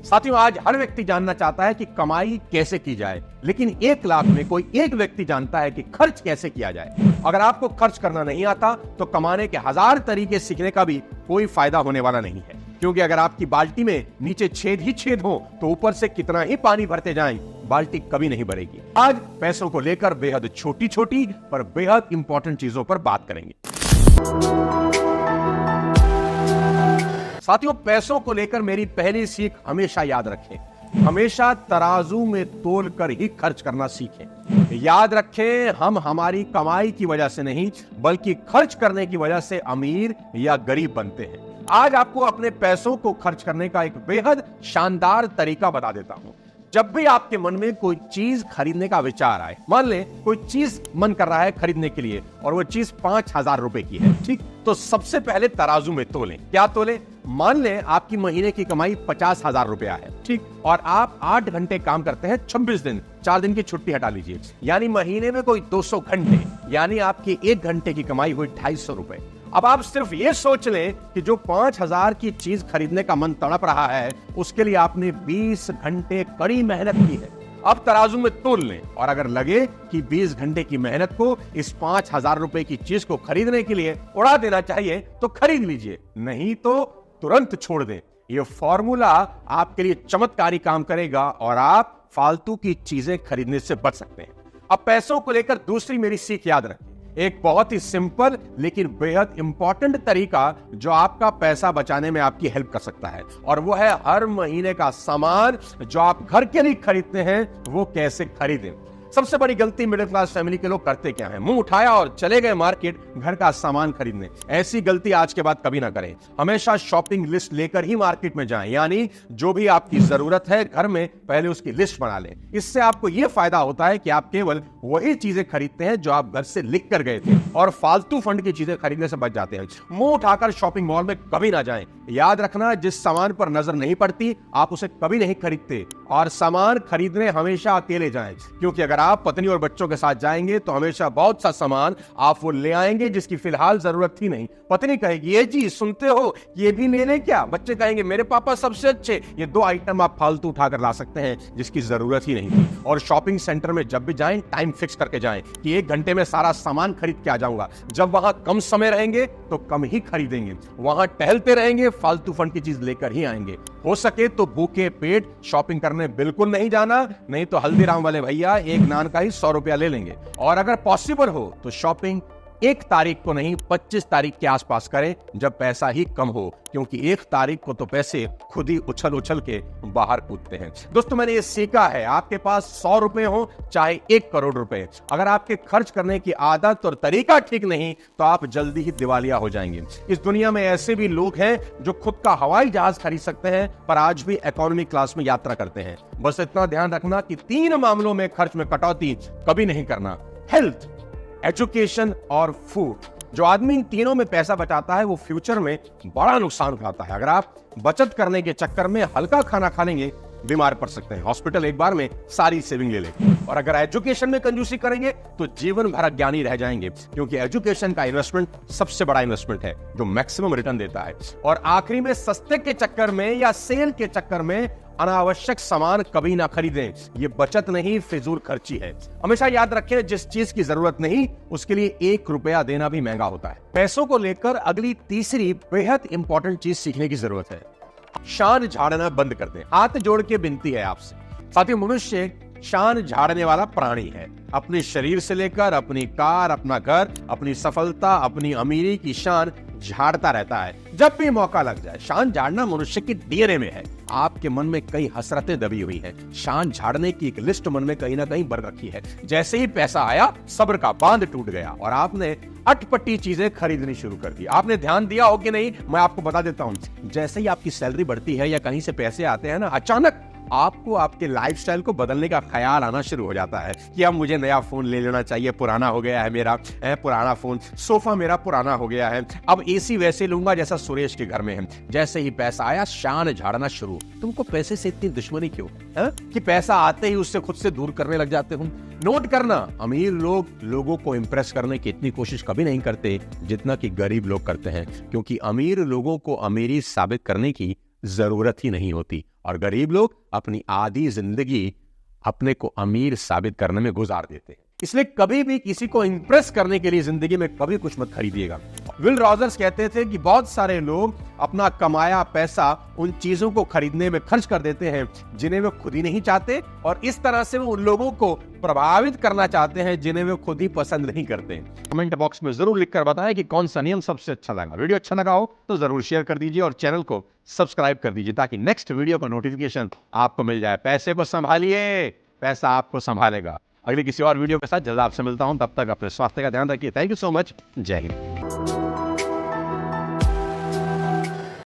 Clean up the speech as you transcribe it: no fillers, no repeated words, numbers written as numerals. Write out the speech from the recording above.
साथियों, आज हर व्यक्ति जानना चाहता है कि कमाई कैसे की जाए, लेकिन 1 लाख में कोई एक व्यक्ति जानता है कि खर्च कैसे किया जाए। अगर आपको खर्च करना नहीं आता तो कमाने के 1000 तरीके सीखने का भी कोई फायदा होने वाला नहीं है, क्योंकि अगर आपकी बाल्टी में नीचे छेद ही छेद हो तो ऊपर से कितना ही पानी भरते जाएं, बाल्टी कभी नहीं भरेगी। आज पैसों को लेकर बेहद छोटी छोटी पर बेहद इंपॉर्टेंट चीजों पर बात करेंगे। साथियों, पैसों को लेकर मेरी पहली सीख हमेशा याद रखें, हमेशा तराजू में तोल कर ही खर्च करना सीखें। याद रखें, हम हमारी कमाई की वजह से नहीं बल्कि खर्च करने की वजह से अमीर या गरीब बनते हैं। आज आपको अपने पैसों को खर्च करने का एक बेहद शानदार तरीका बता देता हूं। जब भी आपके मन में कोई चीज खरीदने का विचार आए, मान ले कोई चीज मन कर रहा है खरीदने के लिए और वो चीज 5000 रुपए की है, ठीक, तो सबसे पहले तराजू में तोलें। क्या तोलें? मान ले आपकी महीने की कमाई 50,000 रुपया है, ठीक, और आप 8 घंटे काम करते हैं 26 दिन, 4 दिन की छुट्टी हटा लीजिए, यानी महीने में कोई 200 घंटे, यानी आपकी 1 घंटे की कमाई हुई 250 रुपए। अब आप सिर्फ ये सोच लें कि जो 5000 की चीज खरीदने का मन तड़प रहा है, उसके लिए आपने 20 घंटे कड़ी मेहनत की है। अब तराजू में तोल लें और अगर लगे कि 20 घंटे की मेहनत को इस 5000 रुपए की चीज को खरीदने के लिए उड़ा देना चाहिए तो खरीद लीजिए, नहीं तो तुरंत छोड़ दें। यह फॉर्मूला आपके लिए चमत्कारी काम करेगा और आप फालतू की चीजें खरीदने से बच सकते हैं। अब पैसों को लेकर दूसरी मेरी सीख याद रखें, एक बहुत ही सिंपल लेकिन बेहद इंपॉर्टेंट तरीका जो आपका पैसा बचाने में आपकी हेल्प कर सकता है, और वो है हर महीने का सामान जो आप घर के लिए खरीदते हैं वो कैसे खरीदें। सबसे बड़ी गलती मिडिल क्लास फैमिली के लोग करते क्या है, मुंह उठाया और चले गए मार्केट घर का सामान खरीदने। ऐसी गलती आज के बाद कभी ना करें। हमेशा शॉपिंग लिस्ट लेकर ही मार्केट में जाएं, यानी जो भी आपकी जरूरत है घर में पहले उसकी लिस्ट बना लें। इससे आपको यह फायदा होता है कि आप केवल वही चीजें खरीदते हैं जो आप घर से लिख कर गए थे और फालतू फंड की चीजें खरीदने से बच जाते हैं। मुंह उठाकर शॉपिंग मॉल में कभी ना जाएं। याद रखना, जिस सामान पर नजर नहीं पड़ती आप उसे कभी नहीं खरीदते, और सामान खरीदने हमेशा अकेले जाएं, क्योंकि अगर आप पत्नी और बच्चों के साथ जाएंगे तो हमेशा बहुत सा सामान आप वो ले आएंगे जिसकी फिलहाल जरूरत थी नहीं। पत्नी कहेगी, ये जी सुनते हो, ये भी ले लें क्या? बच्चे कहेंगे, मेरे पापा सबसे अच्छे। ये 2 आइटम आप फालतू उठाकर ला सकते हैं जिसकी जरूरत ही नहीं थी। और शॉपिंग सेंटर में जब भी जाएं टाइम फिक्स करके जाएं कि 1 घंटे में सारा सामान खरीद के आ जाऊंगा। जब वहां कम समय रहेंगे तो कम ही खरीदेंगे, वहां टहलते रहेंगे, फालतू फंड की चीज लेकर ही आएंगे। हो सके तो भूखे पेट शॉपिंग करने बिल्कुल नहीं जाना, नहीं तो हल्दीराम वाले भैया 1 नान का ही 100 रुपया ले लेंगे। और अगर पॉसिबल हो तो शॉपिंग 1 तारीख को नहीं 25 तारीख के आसपास करें, जब पैसा ही कम हो, क्योंकि 1 तारीख को तो पैसे खुद ही उछल उछल के बाहर कूदते हैं। दोस्तों, मैंने ये सीखा है, आपके पास 100 रुपए हो चाहे 1 करोड़ रुपए, अगर आपके खर्च करने की आदत और तरीका ठीक नहीं तो आप जल्दी ही दिवालिया हो जाएंगे। इस दुनिया में ऐसे भी लोग हैं जो खुद का हवाई जहाज खरीद सकते हैं पर आज भी इकोनॉमी क्लास में यात्रा करते हैं। बस इतना ध्यान रखना कि 3 मामलों में खर्च में कटौती कभी नहीं करना, हेल्थ, एजुकेशन और फूड। जो आदमी इन तीनों में पैसा बचाता है वो फ्यूचर में बड़ा नुकसान उठाता है। अगर आप बचत करने के चक्कर में हल्का खाना खा लेंगे बीमार पड़ सकते हैं, हॉस्पिटल एक बार में सारी सेविंग ले लेंगे। और अगर एजुकेशन में कंजूसी करेंगे तो जीवन भर अज्ञानी रह जाएंगे, क्योंकि एजुकेशन का इन्वेस्टमेंट सबसे बड़ा इन्वेस्टमेंट है जो मैक्सिमम रिटर्न देता है। और आखिरी में सस्ते के चक्कर में या सेल के चक्कर में अनावश्यक सामान कभी ना खरीदें, ये बचत नहीं फिजूल खर्ची है। हमेशा याद रखें, जिस चीज की जरूरत नहीं उसके लिए 1 रुपया देना भी महंगा होता है। पैसों को लेकर अगली तीसरी बेहद इंपॉर्टेंट चीज सीखने की जरूरत है, शान झाड़ना बंद कर दें। हाथ जोड़ के विनती है आपसे। साथियों, मनुष्य शान झाड़ने वाला प्राणी है। अपने शरीर से लेकर अपनी कार, अपना घर, अपनी सफलता, अपनी अमीरी की शान झाड़ता रहता है जब भी मौका लग जाए। शान झाड़ना मनुष्य की डीएनए में है। आपके मन में कई हसरतें दबी हुई हैं, शान झाड़ने की एक लिस्ट मन में कहीं ना कहीं भर रखी है। जैसे ही पैसा आया सब्र का बांध टूट गया और आपने अटपटी चीजें खरीदनी शुरू कर दी। आपने ध्यान दिया हो कि नहीं, मैं आपको बता देता हूं, जैसे ही आपकी सैलरी बढ़ती है या कहीं से पैसे आते हैं ना, अचानक आपको आपके लाइफस्टाइल को बदलने का ख्याल आना शुरू हो जाता है कि अब मुझे नया फोन ले लेना चाहिए, पुराना हो गया है मेरा पुराना फोन, सोफा मेरा पुराना हो गया है, अब एसी वैसे लूंगा जैसा सुरेश के घर में है। जैसे ही पैसा आया शान झाड़ना शुरू। तुमको पैसे से इतनी दुश्मनी क्यों कि पैसा आते ही उससे खुद से दूर करने लग जाते हो। नोट करना, अमीर लोग लोगों को इंप्रेस करने की इतनी कोशिश कभी नहीं करते जितना कि गरीब लोग करते हैं, क्योंकि अमीर लोगों को अमीरी साबित करने की जरूरत ही नहीं होती और गरीब लोग अपनी आधी जिंदगी अपने को अमीर साबित करने में गुजार देते हैं। इसलिए कभी भी किसी को इंप्रेस करने के लिए जिंदगी में कभी कुछ मत खरीदिएगा। विल रॉजर्स कहते थे कि बहुत सारे लोग अपना कमाया पैसा उन चीजों को खरीदने में खर्च कर देते हैं जिन्हें वे खुद ही नहीं चाहते, और इस तरह से वो उन लोगों को प्रभावित करना चाहते हैं जिन्हें वे खुद ही पसंद नहीं करते। कमेंट बॉक्स में जरूर लिखकर बताएं कि कौन सा नियम सबसे अच्छा लगा। वीडियो अच्छा लगा हो तो जरूर शेयर कर दीजिए और चैनल को सब्सक्राइब कर दीजिए ताकि नेक्स्ट वीडियो का नोटिफिकेशन आपको मिल जाए। पैसे को संभालिए, पैसा आपको संभालेगा। अगली किसी और वीडियो के साथ जल्द आपसे मिलता हूं, तब तक अपने स्वास्थ्य का ध्यान रखिए। Thank you so much. जय हिंद।